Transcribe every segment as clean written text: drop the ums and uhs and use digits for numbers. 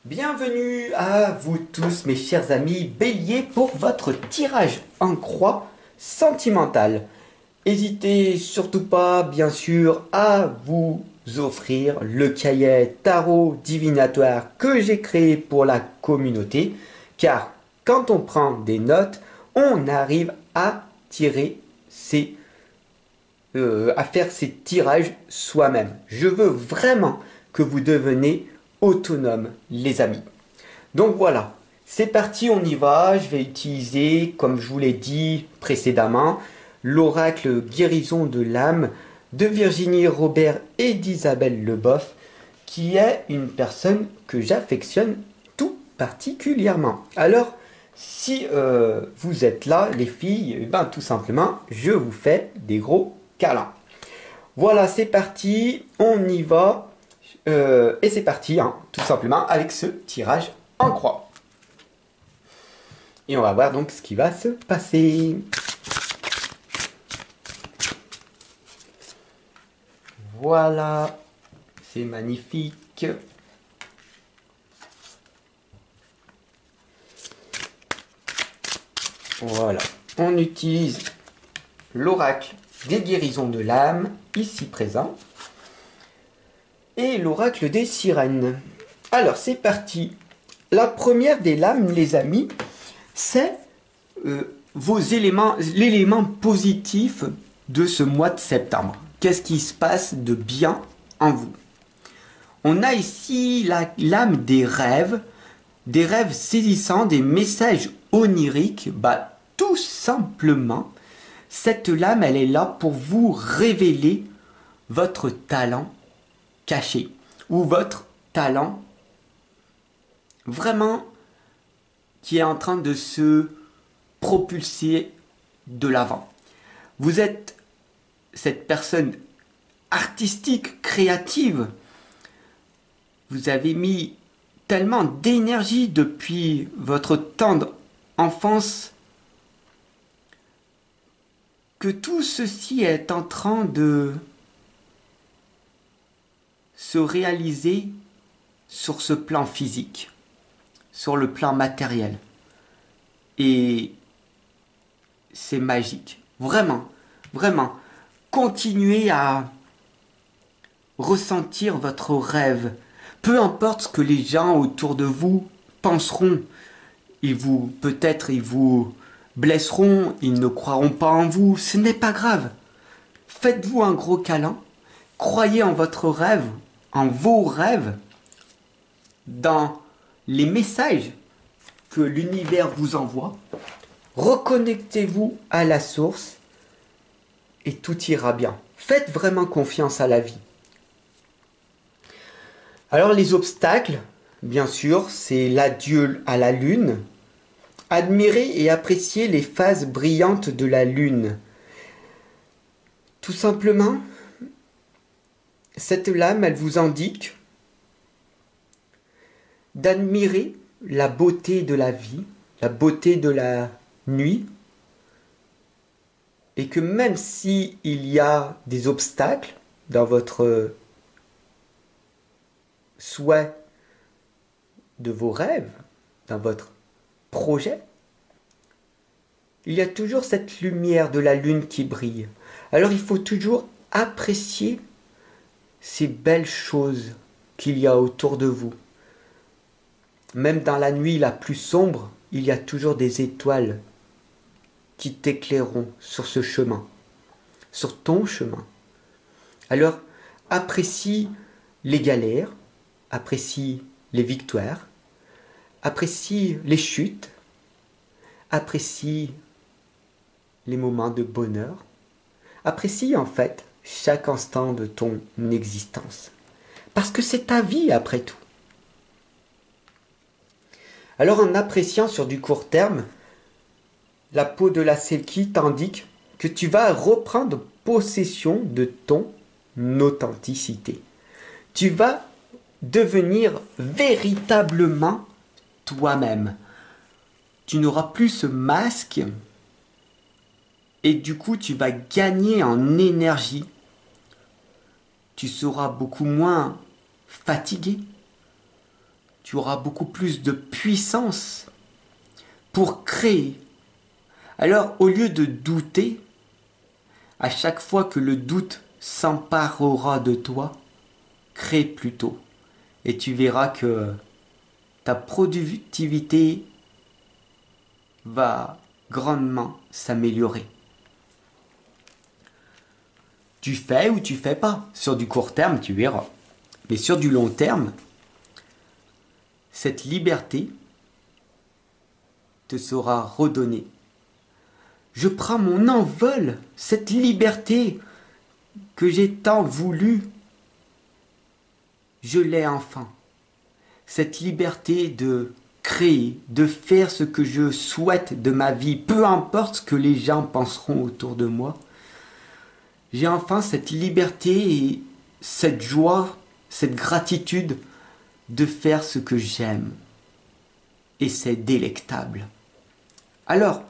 Bienvenue à vous tous mes chers amis Bélier pour votre tirage en croix sentimental. N'hésitez surtout pas bien sûr à vous offrir le cahier tarot divinatoire que j'ai créé pour la communauté, car quand on prend des notes, on arrive à tirer à faire ces tirages soi-même. Je veux vraiment que vous deveniez autonome, les amis. Donc voilà, c'est parti, on y va. Je vais utiliser, comme je vous l'ai dit précédemment, l'oracle guérison de l'âme de Virginie Robert et d'Isabelle Leboeuf, qui est une personne que j'affectionne tout particulièrement. Alors, si vous êtes là, les filles, ben, tout simplement, je vous fais des gros câlins. Voilà, c'est parti, on y va. Et c'est parti, hein, tout simplement, avec ce tirage en croix. Et on va voir donc ce qui va se passer. Voilà, c'est magnifique. Voilà, on utilise l'oracle des guérisons de l'âme, ici présent, et l'oracle des sirènes. Alors, c'est parti. La première des lames, les amis, c'est l'élément positif de ce mois de septembre. Qu'est-ce qui se passe de bien en vous? On a ici la lame des rêves saisissants, des messages oniriques. Bah, tout simplement, cette lame, elle est là pour vous révéler votre talent caché ou votre talent vraiment qui est en train de se propulser de l'avant. Vous êtes cette personne artistique, créative. Vous avez mis tellement d'énergie depuis votre tendre enfance que tout ceci est en train de se réaliser sur ce plan physique, sur le plan matériel. Et c'est magique. Vraiment, vraiment. Continuez à ressentir votre rêve. Peu importe ce que les gens autour de vous penseront. Peut-être ils vous blesseront, ils ne croiront pas en vous. Ce n'est pas grave. Faites-vous un gros câlin. Croyez en votre rêve, en vos rêves, dans les messages que l'univers vous envoie. Reconnectez-vous à la source et tout ira bien. Faites vraiment confiance à la vie. Alors les obstacles, bien sûr, c'est l'adieu à la lune. Admirez et appréciez les phases brillantes de la lune. Tout simplement, cette lame, elle vous indique d'admirer la beauté de la vie, la beauté de la nuit, et que même si il y a des obstacles dans votre souhait de vos rêves, dans votre projet, il y a toujours cette lumière de la lune qui brille. Alors il faut toujours apprécier ces belles choses qu'il y a autour de vous. Même dans la nuit la plus sombre, il y a toujours des étoiles qui t'éclaireront sur ce chemin, sur ton chemin. Alors, apprécie les galères, apprécie les victoires, apprécie les chutes, apprécie les moments de bonheur, apprécie en fait chaque instant de ton existence. Parce que c'est ta vie après tout. Alors en appréciant sur du court terme, la peau de la selkie t'indique que tu vas reprendre possession de ton authenticité. Tu vas devenir véritablement toi-même. Tu n'auras plus ce masque et du coup tu vas gagner en énergie. Tu seras beaucoup moins fatigué. tu auras beaucoup plus de puissance pour créer. Alors, au lieu de douter, à chaque fois que le doute s'emparera de toi, crée plutôt. Et tu verras que ta productivité va grandement s'améliorer. Tu fais ou tu fais pas. Sur du court terme, tu verras. Mais sur du long terme, cette liberté te sera redonnée. Je prends mon envol, cette liberté que j'ai tant voulu, je l'ai enfin. Cette liberté de créer, de faire ce que je souhaite de ma vie, peu importe ce que les gens penseront autour de moi. J'ai enfin cette liberté et cette joie, cette gratitude de faire ce que j'aime. Et c'est délectable. Alors,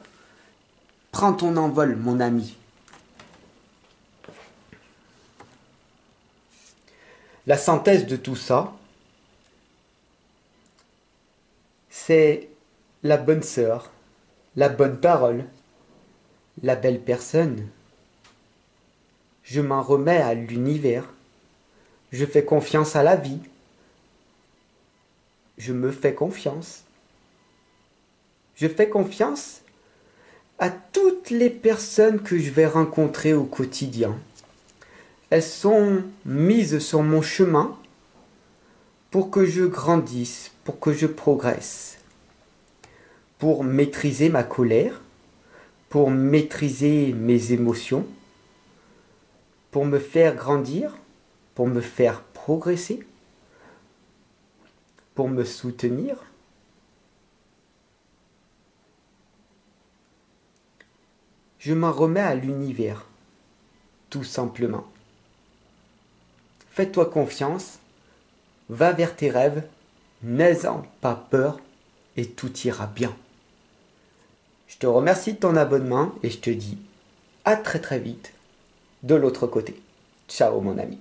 prends ton envol, mon ami. La synthèse de tout ça, c'est la bonne sœur, la bonne parole, la belle personne. Je m'en remets à l'univers. Je fais confiance à la vie. Je me fais confiance. Je fais confiance à toutes les personnes que je vais rencontrer au quotidien. Elles sont mises sur mon chemin pour que je grandisse, pour que je progresse, pour maîtriser ma colère, pour maîtriser mes émotions, pour me faire grandir, pour me faire progresser, pour me soutenir. Je m'en remets à l'univers, tout simplement. Fais-toi confiance, va vers tes rêves, n'aie-en pas peur et tout ira bien. Je te remercie de ton abonnement et je te dis à très très vite de l'autre côté. Ciao mon ami.